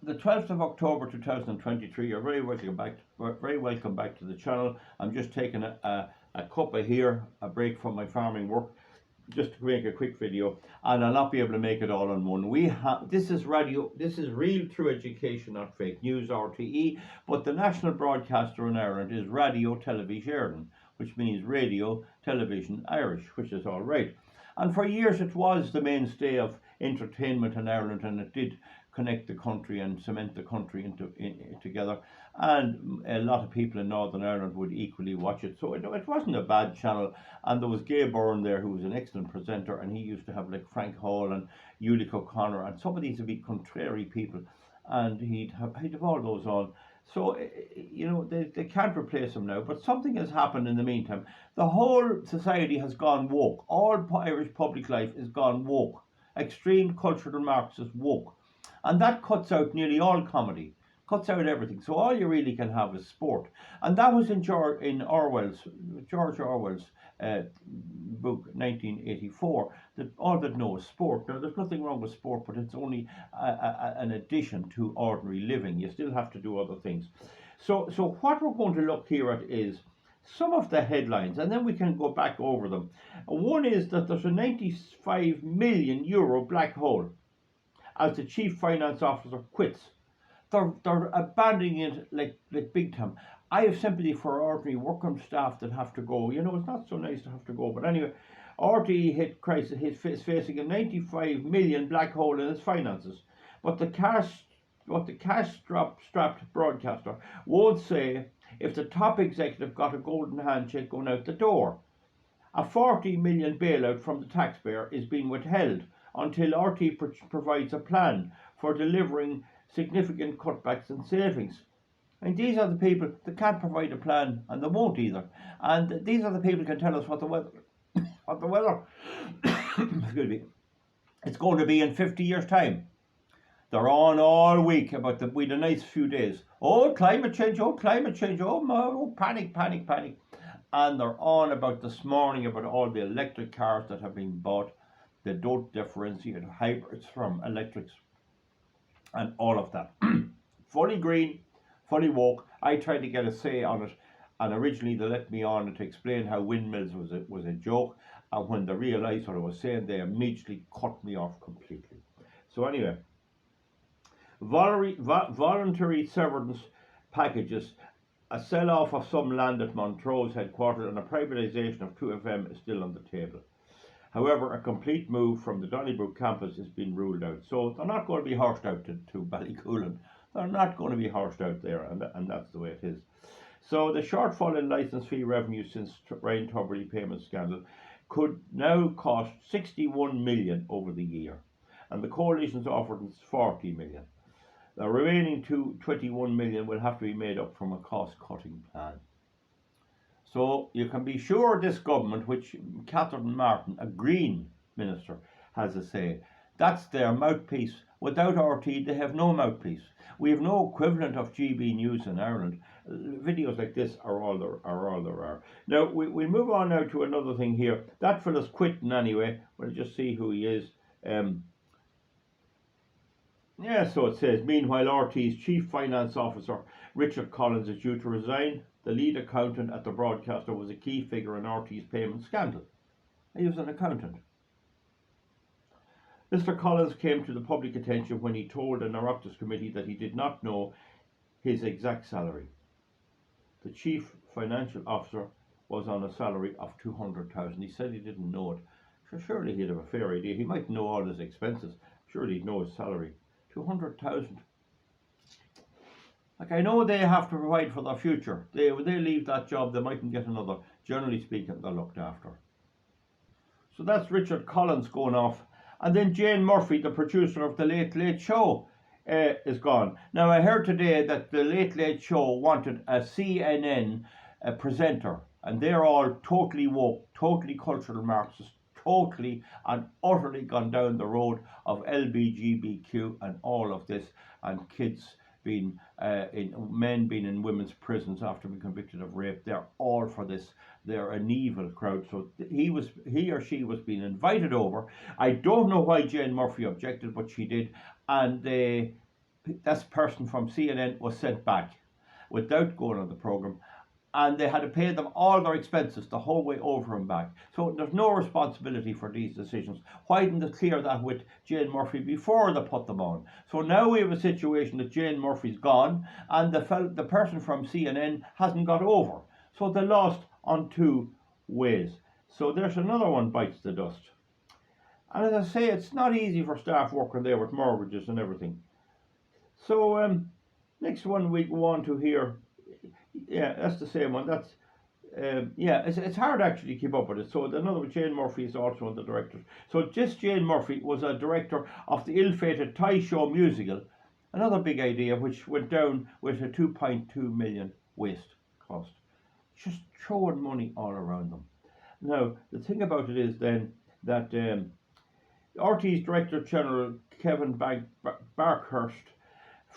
the 12th of October 2023. You're very welcome back to the channel. I'm just taking a cup of here, a break from my farming work, just to make a quick video, and I'll not be able to make it all on one. This is radio, this is real true education, not fake news, RTE, but the national broadcaster in Ireland is Radio Televis Eireann, which means Radio Television Irish, which is all right. And for years it was the mainstay of entertainment in Ireland, and it did connect the country and cement the country together. And a lot of people in Northern Ireland would equally watch it. So it wasn't a bad channel. And there was Gay Byrne there, who was an excellent presenter, and he used to have like Frank Hall and Ulick O'Connor, and some of these would be contrary people, and he'd have all those on. So, you know, they can't replace him now. But something has happened in the meantime. The whole society has gone woke. All Irish public life has gone woke. Extreme cultural Marxist woke. And that cuts out nearly all comedy, cuts out everything. So all you really can have is sport. And that was in George Orwell's book, 1984, that all that know is sport. Now, there's nothing wrong with sport, but it's only an addition to ordinary living. You still have to do other things. So what we're going to look here at is some of the headlines, and then we can go back over them. One is that there's a 95 million euro black hole as the chief finance officer quits. They're abandoning it like big time. I have sympathy for ordinary working staff that have to go. You know, it's not so nice to have to go. But anyway, RTE is facing a 95 million black hole in its finances. But the cash-strapped broadcaster won't say if the top executive got a golden handshake going out the door. A 40 million bailout from the taxpayer is being withheld until RT provides a plan for delivering significant cutbacks and savings. And these are the people that can't provide a plan, and they won't either. And these are the people who can tell us what the weather excuse me, it's going to be in 50 years' time. They're on all week about we had a nice few days. Oh, climate change, oh, panic. And they're on about this morning about all the electric cars that have been bought. They don't differentiate hybrids from electrics and all of that. Fully green, fully woke. I tried to get a say on it, and originally they let me on to explain how windmills was a joke, and when they realised what I was saying, they immediately cut me off completely. So anyway, voluntary severance packages, a sell-off of some land at Montrose headquarters, and a privatisation of 2FM is still on the table. However, a complete move from the Donnybrook campus has been ruled out. So they're not going to be horsed out to Ballycoolan. They're not going to be horsed out there, and that's the way it is. So the shortfall in licence fee revenue since Ryan Tubridy payment scandal could now cost 61 million over the year, and the coalition's offered 40 million. The remaining 21 million will have to be made up from a cost-cutting plan. So you can be sure this government, which Catherine Martin, a Green minister, has a say, that's their mouthpiece. Without RT, they have no mouthpiece. We have no equivalent of GB News in Ireland. Videos like this are all there are. Now, we move on now to another thing here. That fella's quitting anyway. We'll just see who he is. Yeah, so it says, meanwhile, RT's chief finance officer, Richard Collins, is due to resign. The lead accountant at the broadcaster was a key figure in RT's payment scandal. He was an accountant. Mr. Collins came to the public attention when he told an Oireachtas committee that he did not know his exact salary. The chief financial officer was on a salary of 200,000. He said he didn't know it. So surely he'd have a fair idea. He might know all his expenses. Surely he'd know his salary. 200,000. Like, I know they have to provide for their future. When they leave that job, they mightn't get another. Generally speaking, they're looked after. So that's Richard Collins going off. And then Jane Murphy, the producer of The Late Late Show, is gone. Now, I heard today that The Late Late Show wanted a CNN presenter, and they're all totally woke, totally cultural Marxist, totally and utterly gone down the road of LGBTQ and all of this, and kids being men being in women's prisons after being convicted of rape. They're all for this. They're an evil crowd. So he or she was being invited over. I don't know why Jane Murphy objected, but she did, and they that person from CNN was sent back without going on the programme, and they had to pay them all their expenses the whole way over and back. So there's no responsibility for these decisions. Why didn't they clear that with Jane Murphy before they put them on? So now we have a situation that Jane Murphy's gone, and the person from CNN hasn't got over. So they lost on two ways. So there's another one bites the dust. And as I say, it's not easy for staff working there with mortgages and everything. So next one we go on to here. Yeah, that's the same one. That's yeah, it's hard actually to keep up with it. So another one, Jane Murphy is also one of the directors. So just Jane Murphy was a director of the ill-fated Toy Show musical, another big idea which went down with a 2.2 million waste cost. Just throwing money all around them. Now the thing about it is then that RT's Director General Kevin Barkhurst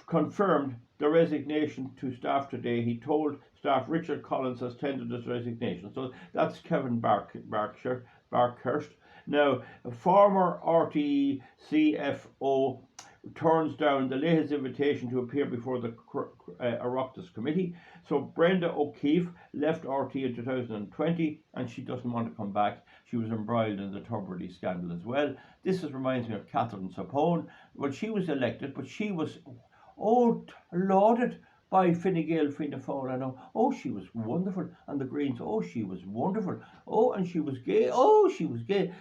confirmed the resignation to staff today. He told staff Richard Collins has tendered his resignation. So that's Kevin Barkhurst. Now, a former RTE CFO turns down the latest invitation to appear before the Oireachtas Committee. So Brenda O'Keefe left RT in 2020 and she doesn't want to come back. She was embroiled in the Tubridy scandal as well. This reminds me of Catherine Sapone. Well, she was elected, but she was lauded by Fine Gael, Fianna Fáil. I know. Oh, she was wonderful. And the Greens, oh, she was wonderful. Oh, and she was gay. Oh, she was gay.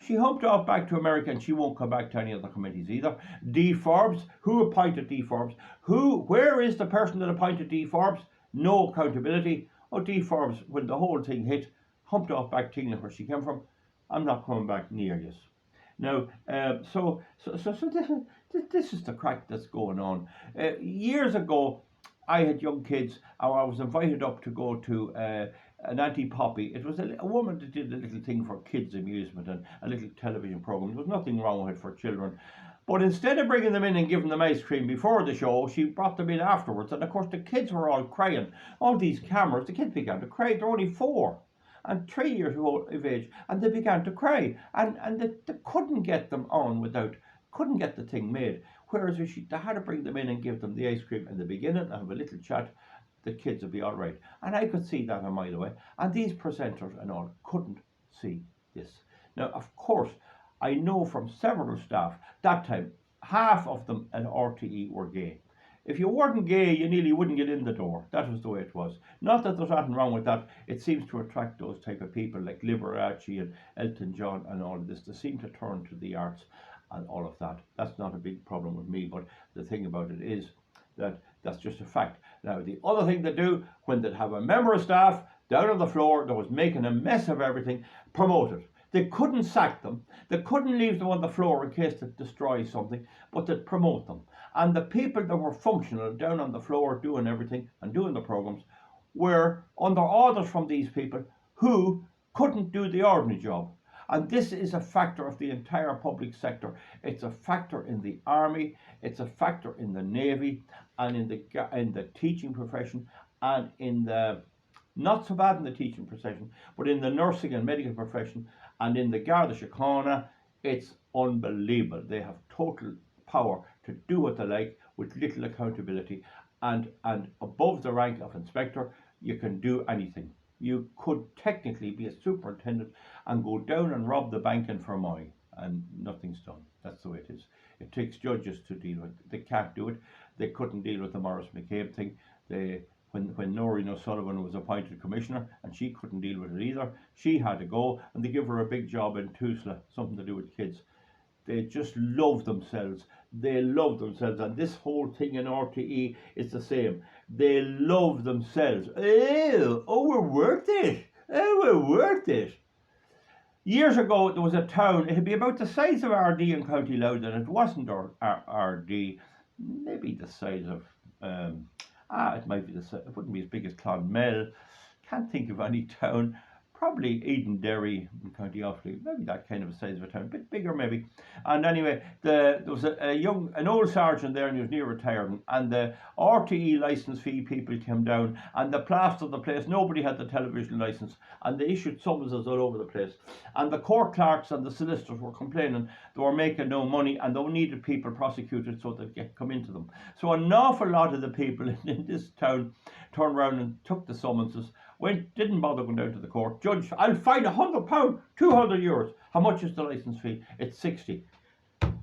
She humped off back to America and she won't come back to any other committees either. Dee Forbes, who appointed Dee Forbes? Where is the person that appointed Dee Forbes? No accountability. Oh, Dee Forbes, when the whole thing hit, humped off back to England where she came from. I'm not coming back near you. Now, so this is the crack that's going on. Years ago, I had young kids, and I was invited up to go to an Auntie Poppy. It was a woman that did a little thing for kids' amusement and a little television program. There was nothing wrong with it for children. But instead of bringing them in and giving them ice cream before the show, she brought them in afterwards. And of course, the kids were all crying. All these cameras, the kids began to cry. They're only 4 and 3 years of age, and they began to cry. And they couldn't get them on couldn't get the thing made. Whereas if they had to bring them in and give them the ice cream in the beginning and have a little chat, the kids would be all right. And I could see that a mile away. And these presenters and all couldn't see this. Now, of course, I know from several staff that time, half of them at RTE were gay. If you weren't gay, you nearly wouldn't get in the door. That was the way it was. Not that there's nothing wrong with that. It seems to attract those type of people like Liberace and Elton John and all of this. They seem to turn to the arts and all of that. That's not a big problem with me, but the thing about it is that that's just a fact. Now, the other thing they do, when they'd have a member of staff down on the floor that was making a mess of everything, promoted. They couldn't sack them. They couldn't leave them on the floor in case they destroy something, but they'd promote them. And the people that were functional down on the floor doing everything and doing the programs were under orders from these people who couldn't do the ordinary job. And this is a factor of the entire public sector. It's a factor in the army, it's a factor in the navy, and in the teaching profession, and in the, not so bad in the teaching profession, but in the nursing and medical profession, and in the Garda Síochána. It's unbelievable. They have total power to do what they like with little accountability, and above the rank of inspector, you can do anything. You could technically be a superintendent and go down and rob the bank in Fermoy, and nothing's done. That's the way it is. It takes judges to deal with it. They can't do it. They couldn't deal with the Maurice McCabe thing. When Noreen O'Sullivan was appointed commissioner, and she couldn't deal with it either, she had to go, and they give her a big job in Tusla, something to do with kids. They just love themselves. They love themselves, and this whole thing in RTE is the same. They love themselves. Oh, we're worth it. Oh, we're worth it. Years ago, there was a town, it'd be about the size of RD in County Louth, and it wasn't RD, maybe the size of, it might be the size, it wouldn't be as big as Clonmel. Can't think of any town, probably Eden Derry in County Offaly, maybe that kind of a size of a town, a bit bigger maybe. And anyway, there was an old sergeant there, and he was near retiring, and the RTE licence fee people came down and they plastered the place. Nobody had the television licence, and they issued summonses all over the place. And the court clerks and the solicitors were complaining they were making no money and they needed people prosecuted so they'd come into them. So an awful lot of the people in this town turned around and took the summonses, didn't bother going down to the court. Judge, I'll fine £100, €200. How much is the licence fee? It's 60.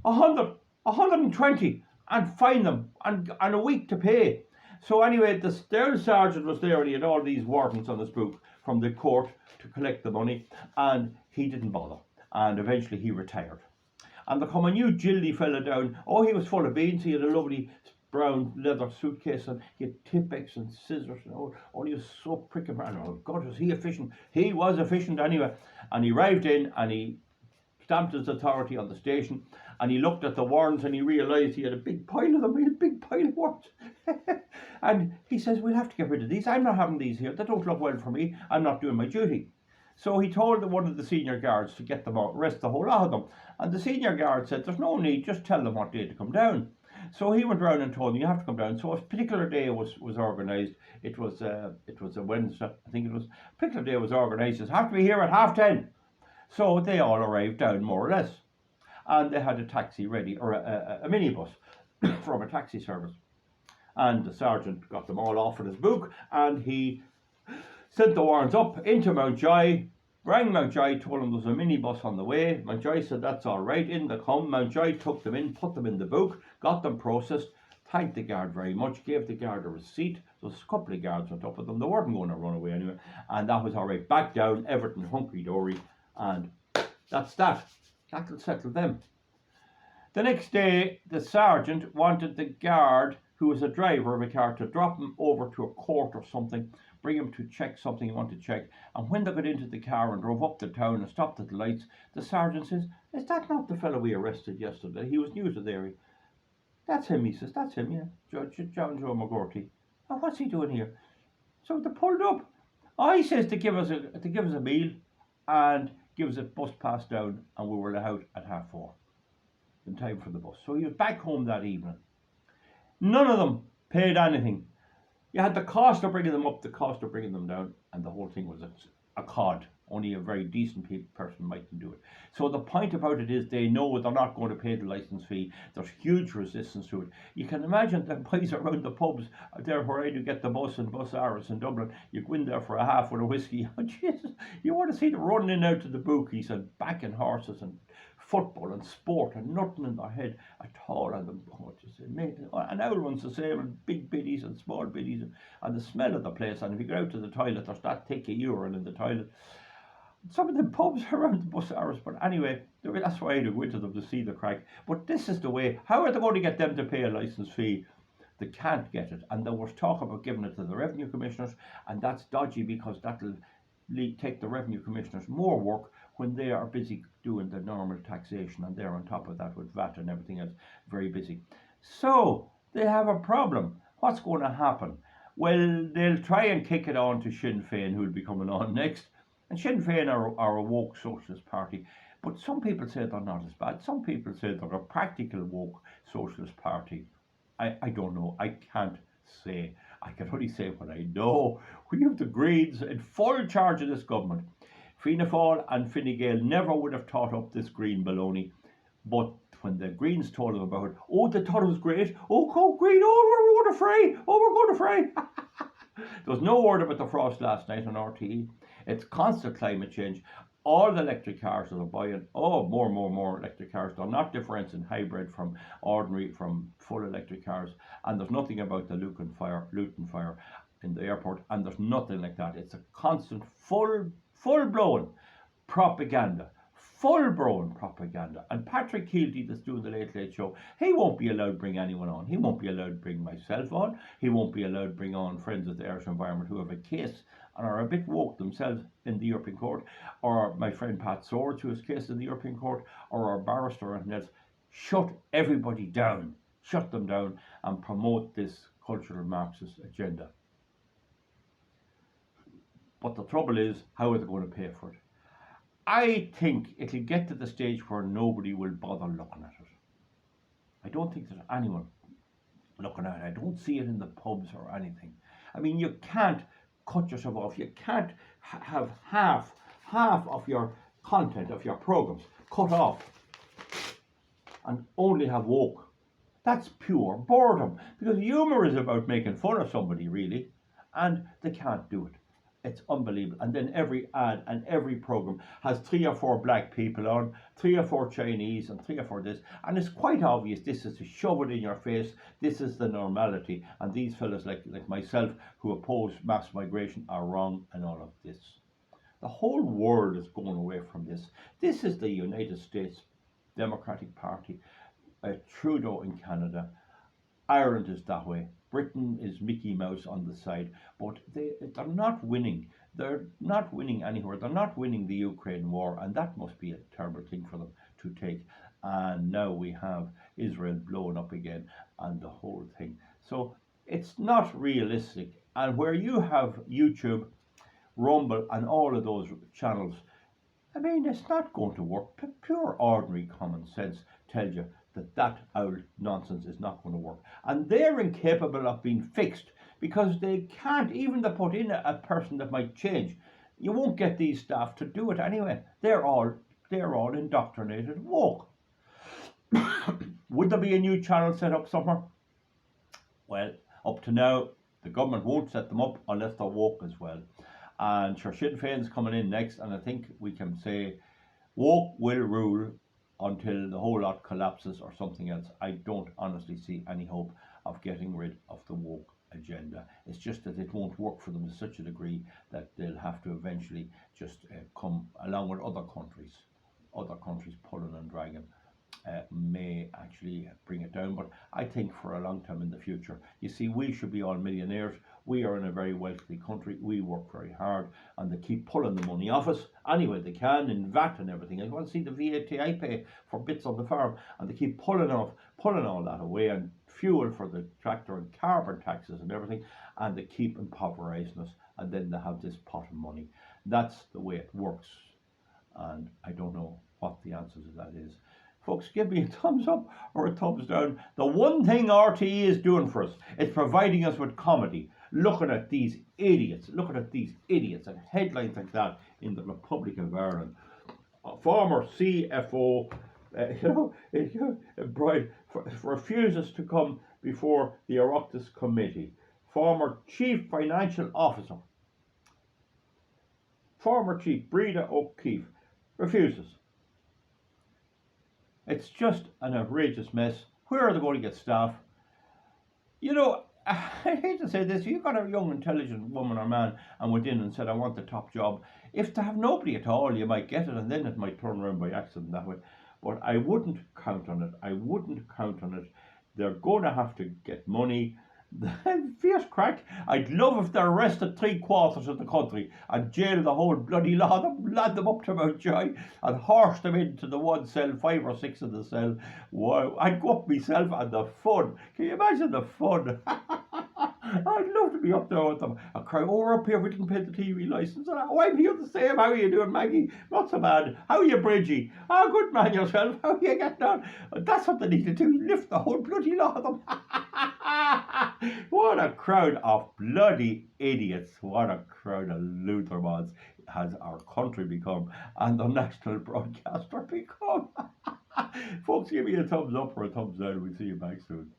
100, 120, and fine them, and a week to pay. So anyway, the old sergeant was there, and he had all these warrants on his book from the court to collect the money, and he didn't bother. And eventually he retired. And there come a new jilly fella down. Oh, he was full of beans. He had a lovely brown leather suitcase, and he had Tipp-Ex and scissors, and oh, he was so prick and oh God, was he efficient? He was efficient anyway. And he arrived in, and he stamped his authority on the station, and he looked at the warrants, and he realised he had a big pile of them. He had a big pile of warrants. And he says, we'll have to get rid of these. I'm not having these here. They don't look well for me. I'm not doing my duty. So he told one of the senior guards to get them out, arrest the whole lot of them. And the senior guard said, there's no need, just tell them what day to come down. So he went round and told them, you have to come down. So a particular day was organised. It was a Wednesday, I think it was. A particular day was organised. It have to be here at 10:30. So they all arrived down, more or less. And they had a taxi ready, or a minibus from a taxi service. And the sergeant got them all off in his book, and he sent the warrants up into Mountjoy, rang Mountjoy, told him there was a minibus on the way. Mountjoy said, that's all right, in they come. Mountjoy took them in, put them in the book, got them processed, thanked the guard very much, gave the guard a receipt. So a couple of guards went up with them. They weren't going to run away anyway. And that was all right. Back down, everything hunky-dory. And that's that. That'll settle them. The next day, the sergeant wanted the guard, who was a driver of a car, to drop him over to a court or something, bring him to check something he wanted to check. And when they got into the car and drove up the town and stopped at the lights, the sergeant says, is that not the fellow we arrested yesterday? He was new to the area. That's him, he says. That's him, yeah. Judge John Joe McGorty. And what's he doing here? So they pulled up. Oh, he says to give us a meal and give us a bus pass down, and we were out at 4:30 in time for the bus. So he was back home that evening. None of them paid anything. You had the cost of bringing them up, the cost of bringing them down, and the whole thing was a cod. Only a very decent person might do it. So the point about it is they know they're not going to pay the licence fee. There's huge resistance to it. You can imagine the boys around the pubs there where I do get the bus and bus hours in Dublin. You go in there for a half with a whiskey. Oh, Jesus, you want to see them running in out to the bookies and backing horses and football and sport and nothing in their head at all. And and everyone's the same, and big biddies and small biddies, and the smell of the place. And if you go out to the toilet, there's that thick of urine in the toilet. Some of the pubs around the bus hours, but anyway, that's why I do go into them to see the crack. But this is the way. How are they going to get them to pay a licence fee? They can't get it. And there was talk about giving it to the revenue commissioners, and that's dodgy because that'll take the revenue commissioners more work when they are busy doing the normal taxation, and they're on top of that with VAT and everything else, very busy. So they have a problem. What's going to happen? Well, they'll try and kick it on to Sinn Féin, who'll be coming on next. And Sinn Féin are a woke socialist party, but some people say they're not as bad. Some people say they're a practical woke socialist party. I don't know. I can't say. I can only say what I know. We have the Greens in full charge of this government. Fianna Fáil and Fine Gael never would have thought up this green baloney, but when the Greens told them about it, oh, they thought it was great. Oh, go Green, oh, we're going to fray. Oh, we're going to fray. There was no word about the frost last night on RTE. It's constant climate change. All the electric cars that are buying, more electric cars. They're not different hybrid from ordinary, from full electric cars. And there's nothing about the Luton fire in the airport. And there's nothing like that. It's a constant, full-blown propaganda. Full-blown propaganda. And Patrick Keelty, that's doing the Late Late Show, he won't be allowed to bring anyone on. He won't be allowed to bring myself on. He won't be allowed to bring on friends of the Irish Environment who have a case and are a bit woke themselves in the European Court, or my friend Pat Swords, who has case in the European Court, or our barrister or anything else. Shut everybody down. Shut them down and promote this cultural Marxist agenda. But the trouble is, how are they going to pay for it? I think it'll get to the stage where nobody will bother looking at it. I don't think there's anyone looking at it. I don't see it in the pubs or anything. I mean, you can't cut yourself off. You can't have half of your content of your programs cut off and only have woke. That's pure boredom, because humor is about making fun of somebody, really, and they can't do it. It's unbelievable. And then every ad and every program has 3 or 4 black people on, 3 or 4 Chinese, and 3 or 4 this. And it's quite obvious this is to shove it in your face. This is the normality. And these fellas like myself who oppose mass migration are wrong in all of this. The whole world is going away from this. This is the United States Democratic Party. Trudeau in Canada. Ireland is that way. Britain is Mickey Mouse on the side, but they're not winning. They're not winning anywhere. They're not winning the Ukraine war, and that must be a terrible thing for them to take. And now we have Israel blowing up again and the whole thing. So it's not realistic. And where you have YouTube, Rumble, and all of those channels, I mean, it's not going to work. Pure ordinary common sense tells you that old nonsense is not going to work. And they're incapable of being fixed because they can't, even to put in a person that might change. You won't get these staff to do it anyway. They're all indoctrinated woke. Would there be a new channel set up somewhere? Well, up to now, the government won't set them up unless they're woke as well. And sure, Sinn Féin's coming in next, and I think we can say woke will rule until the whole lot collapses or something else. I don't honestly see any hope of getting rid of the woke agenda. It's just that it won't work for them to such a degree that they'll have to eventually just come along with other countries pulling and dragging. May actually bring it down, but I think for a long time in the future, you see, we should be all millionaires. We are in a very wealthy country. We work very hard, and they keep pulling the money off us anyway they can in VAT and everything. I want to see the VAT I pay for bits on the farm, and they keep pulling all that away, and fuel for the tractor and carbon taxes and everything, and they keep impoverishing us, and then they have this pot of money. That's the way it works, and I don't know what the answer to that is. Folks, give me a thumbs up or a thumbs down. The one thing RTE is doing for us is providing us with comedy. Looking at these idiots and headlines like that in the Republic of Ireland. A former CFO, Bride refuses to come before the Oireachtas Committee. Former Chief Financial Officer, former Chief Breda O'Keefe, refuses. It's just an outrageous mess. Where are they going to get staff? You know, I hate to say this, you got a young, intelligent woman or man and went in and said, I want the top job. If they have nobody at all, you might get it, and then it might turn around by accident that way. But I wouldn't count on it. They're going to have to get money. Fierce crack. I'd love if they arrested 3/4 of the country and jailed the whole bloody lot of them, lad them up to Mountjoy and horse them into the one cell, 5 or 6 in the cell. Wow, I'd go up myself, and the fun. Can you imagine the fun? I'd love to be up there with them. I'd cry, oh, we're up here, we didn't pay the TV licence. Oh, I'm here the same. How are you doing, Maggie? Not so bad. How are you, Bridgie? Oh, good man yourself. How are you getting on? That's what they need to do, lift the whole bloody lot of them. What a crowd of bloody idiots. What a crowd of Luthermans has our country become, and the national broadcaster become. Folks, give me a thumbs up or a thumbs down. We'll see you back soon.